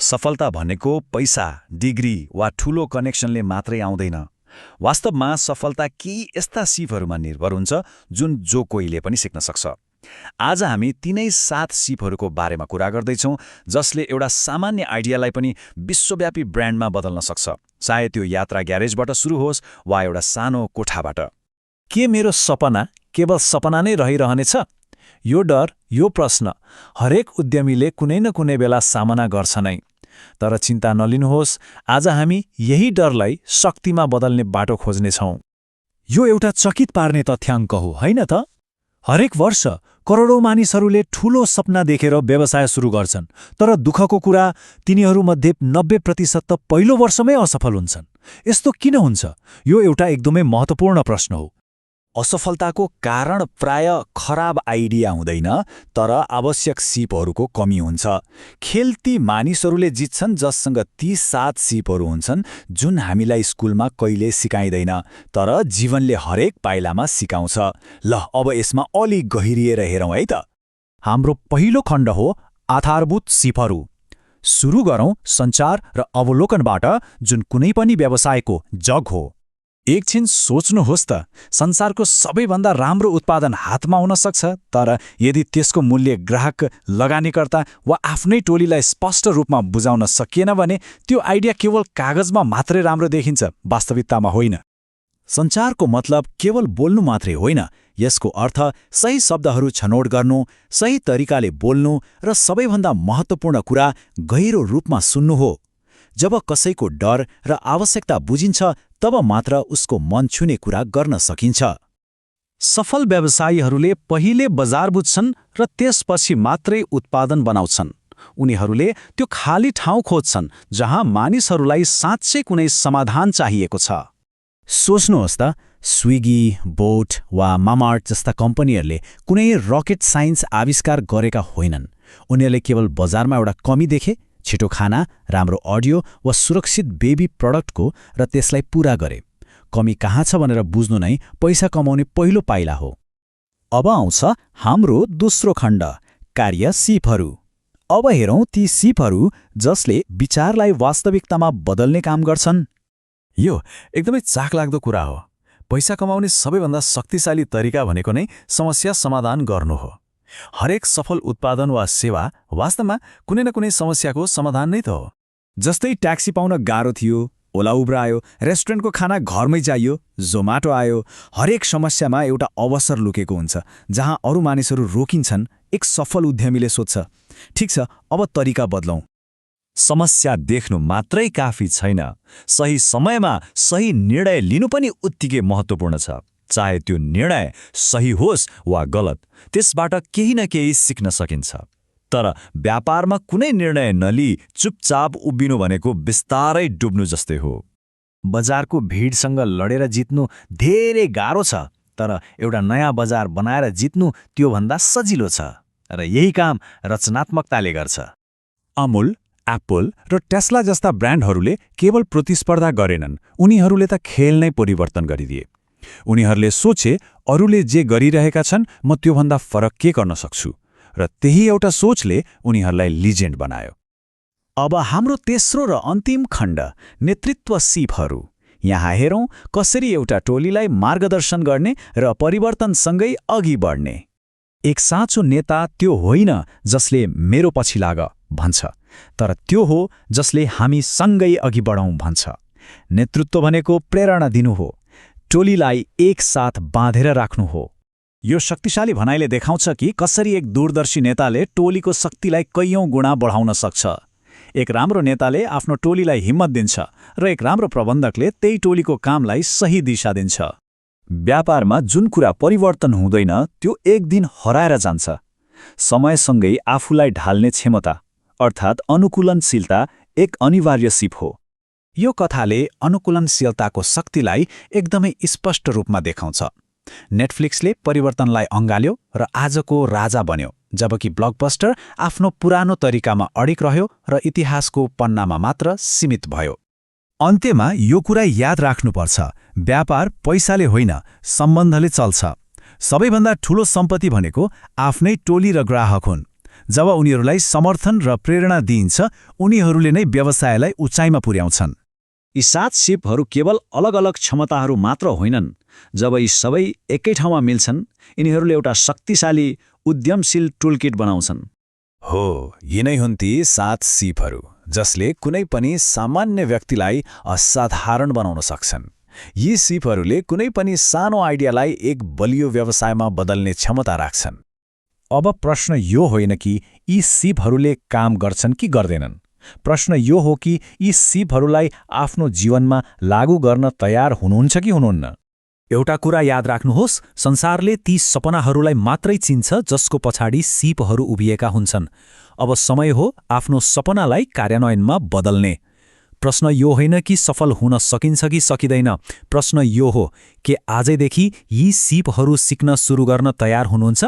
सफलता भनेको पैसा, डिग्री वा ठूलो कनेक्सनले मात्रै आउँदैन। वास्तवमा सफलता केही यस्ता सिपहरूमा निर्भर हुन्छ जुन जो कोहीले पनि सिक्न सक्छ। आज हामी तिनै 7 सिपहरूको बारेमा कुरा गर्दैछौँ जसले एउटा सामान्य आइडियालाई पनि विश्वव्यापी ब्रान्डमा बदल्न सक्छ, चाहे त्यो यात्रा ग्यारेजबाट सुरु होस् वा एउटा सानो कोठाबाट। के मेरो सपना केवल सपना नै रहिरहनेछ? यो डर, यो प्रश्न हरेक उद्यमीले कुनै न कुनै बेला सामना गर्छ नै। तर चिन्ता नलिनुहोस्, आज हामी यही डरलाई शक्तिमा बदल्ने बाटो खोज्नेछौँ। यो एउटा चकित पार्ने तथ्याङ्क हो, होइन त? हरेक वर्ष करोडौं मानिसहरूले ठूलो सपना देखेर व्यवसाय सुरु गर्छन्, तर दुःखको कुरा तिनीहरूमध्ये 90% त पहिलो वर्षमै असफल हुन्छन्। यस्तो किन हुन्छ? यो एउटा एकदमै महत्त्वपूर्ण प्रश्न हो। असफलताको कारण प्राय खराब आइडिया हुँदैन, तर आवश्यक सिपहरूको कमी हुन्छ। खेल ती मानिसहरूले जित्छन् जससँग ती 7 सिपहरू हुन्छन् जुन हामीलाई स्कुलमा कहिले सिकाइँदैन, तर जीवनले हरेक पाइलामा सिकाउँछ। ल अब यसमा अलि गहिरिएर हेरौँ है त। हाम्रो पहिलो खण्ड हो आधारभूत सिपहरू। सुरु गरौँ सञ्चार र अवलोकनबाट, जुन कुनै पनि व्यवसायको जग हो। एकछिन सोच्नुहोस् त, संसारको सबैभन्दा राम्रो उत्पादन हातमा हुन सक्छ, तर यदि त्यसको मूल्य ग्राहक, लगानीकर्ता वा आफ्नै टोलीलाई स्पष्ट रूपमा बुझाउन सकिएन भने त्यो आइडिया केवल कागजमा मात्रै राम्रो देखिन्छ, वास्तविकतामा होइन। सञ्चारको मतलब केवल बोल्नु मात्रै होइन, यसको अर्थ सही शब्दहरू छनौट गर्नु, सही तरिकाले बोल्नु र सबैभन्दा महत्त्वपूर्ण कुरा गहिरो रूपमा सुन्नु हो। जब कसैको डर र आवश्यकता बुझिन्छ, तब मात्र उसको मन छुने कुरा गर्न सकिन्छ। सफल व्यवसायीहरूले पहिले बजार बुझ्छन् र त्यसपछि मात्रै उत्पादन बनाउँछन्। उनीहरूले त्यो खाली ठाउँ खोज्छन् जहाँ मानिसहरूलाई साँच्चै कुनै समाधान चाहिएको छ। सोच्नुहोस् त, स्विगी, बोट वा मामार्ट जस्ता कम्पनीहरूले कुनै रकेट साइन्स आविष्कार गरेका होइनन्। उनीहरूले केवल बजारमा एउटा कमी देखे, छिटो खाना, राम्रो अडियो वा सुरक्षित बेबी प्रडक्टको, र त्यसलाई पूरा गरे। कमी कहाँ छ भनेर बुझ्नु नै पैसा कमाउने पहिलो पाइला हो। अब आउँछ हाम्रो दोस्रो खण्ड, कार्य सिपहरू। अब हेरौँ ती सिपहरू जसले विचारलाई वास्तविकतामा बदल्ने काम गर्छन्। यो एकदमै चाखलाग्दो कुरा हो। पैसा कमाउने सबैभन्दा शक्तिशाली तरिका भनेको नै समस्या समाधान गर्नु हो। हरेक सफल उत्पादन वा सेवा वास्तवमा कुनै न कुनै समस्याको समाधान नै त हो। जस्तै ट्याक्सी पाउन गाह्रो थियो, ओला उबर आयो, रेस्टुरेन्टको खाना घरमै चाहियो, जोमाटो आयो। हरेक समस्यामा एउटा अवसर लुकेको हुन्छ जहाँ अरू मानिसहरू रोकिन्छन्। एक सफल उद्यमीले सोध्छ, ठिक छ, अब तरिका बदलौँ। समस्या देख्नु मात्रै काफी छैन, सही समयमा सही निर्णय लिनु पनि उत्तिकै महत्त्वपूर्ण छ। चाहे त्यो निर्णय सही होस् वा गलत, त्यसबाट केही न केही सिक्न सकिन्छ। तर व्यापारमा कुनै निर्णय नलिई चुपचाप उभिनु भनेको बिस्तारै डुब्नु जस्तै हो। बजारको भिडसँग लडेर जित्नु धेरै गाह्रो छ, तर एउटा नयाँ बजार बनाएर जित्नु त्योभन्दा सजिलो छ। र यही काम रचनात्मकताले गर्छ। अमुल, एप्पल र टेस्ला जस्ता ब्रान्डहरूले केवल प्रतिस्पर्धा गरेनन्, उनीहरूले त खेल नै परिवर्तन गरिदिए। उनीहरूले सोचे, अरूले जे गरिरहेका छन् म त्योभन्दा फरक के गर्न सक्छु, र त्यही एउटा सोचले उनीहरूलाई लिजेन्ड बनायो। अब हाम्रो तेस्रो र अन्तिम खण्ड, नेतृत्व सिपहरू। यहाँ हेरौँ कसरी एउटा टोलीलाई मार्गदर्शन गर्ने र परिवर्तनसँगै अघि बढ्ने। एक साँचो नेता त्यो होइन जसले मेरो पछि लाग भन्छ, तर त्यो हो जसले हामी सँगै अघि बढौँ भन्छ। नेतृत्व भनेको प्रेरणा दिनु हो, टोलीलाई एकसाथ बाँधेर राख्नु हो। यो शक्तिशाली भनाइले देखाउँछ कि कसरी एक दूरदर्शी नेताले टोलीको शक्तिलाई कैयौं गुणा बढाउन सक्छ। एक राम्रो नेताले आफ्नो टोलीलाई हिम्मत दिन्छ र एक राम्रो प्रबन्धकले त्यही टोलीको कामलाई सही दिशा दिन्छ। व्यापारमा जुन कुरा परिवर्तन हुँदैन त्यो एक दिन हराएर जान्छ। समयसँगै आफूलाई ढाल्ने क्षमता अर्थात् अनुकूलनशीलता एक अनिवार्य सिप हो। यो कथाले अनुकूलनशीलताको शक्तिलाई एकदमै स्पष्ट रूपमा देखाउँछ। नेटफ्लिक्सले परिवर्तनलाई अँगाल्यो र आजको राजा बन्यो, जबकि ब्लकबस्टर आफ्नो पुरानो तरिकामा अडिग रह्यो र इतिहासको पन्नामा मात्र सीमित भयो। अन्त्यमा यो कुरा याद राख्नुपर्छ, व्यापार पैसाले होइन, सम्बन्धले चल्छ। सबैभन्दा ठूलो सम्पत्ति भनेको आफ्नै टोली र ग्राहक हुन्। जब उनीहरूलाई समर्थन र प्रेरणा दिइन्छ, उनीहरूले नै व्यवसायलाई उचाइमा पुर्याउँछन्। यी 7 सिपहरू केवल अलग अलग क्षमताहरू मात्र होइनन्। जब यी सबै एकै ठाउँमा मिल्छन्, यिनीहरूले एउटा शक्तिशाली उद्यमशील टुलकिट बनाउँछन्। हो, यिनै हुन् ती 7 सिपहरू जसले कुनै पनि सामान्य व्यक्तिलाई असाधारण बनाउन सक्छन्। यी सिपहरूले कुनै पनि सानो आइडियालाई एक बलियो व्यवसायमा बदल्ने क्षमता राख्छन्। अब प्रश्न यो होइन कि यी सिपहरूले काम गर्छन् कि गर्दैनन्। प्रश्न यो हो कि यी सिपहरूलाई आफ्नो जीवनमा लागू गर्न तयार हुनुहुन्छ कि हुनुहुन्न। एउटा कुरा याद राख्नुहोस्, संसारले ती सपनाहरूलाई मात्रै चिन्छ जसको पछाडि सिपहरू उभिएका हुन्छन्। अब समय हो आफ्नो सपनालाई कार्यान्वयनमा बदल्ने। प्रश्न यो होइन कि सफल हुन सकिन्छ कि सकिँदैन। प्रश्न यो हो कि आजैदेखि यी सिपहरू सिक्न सुरु गर्न तयार हुनुहुन्छ।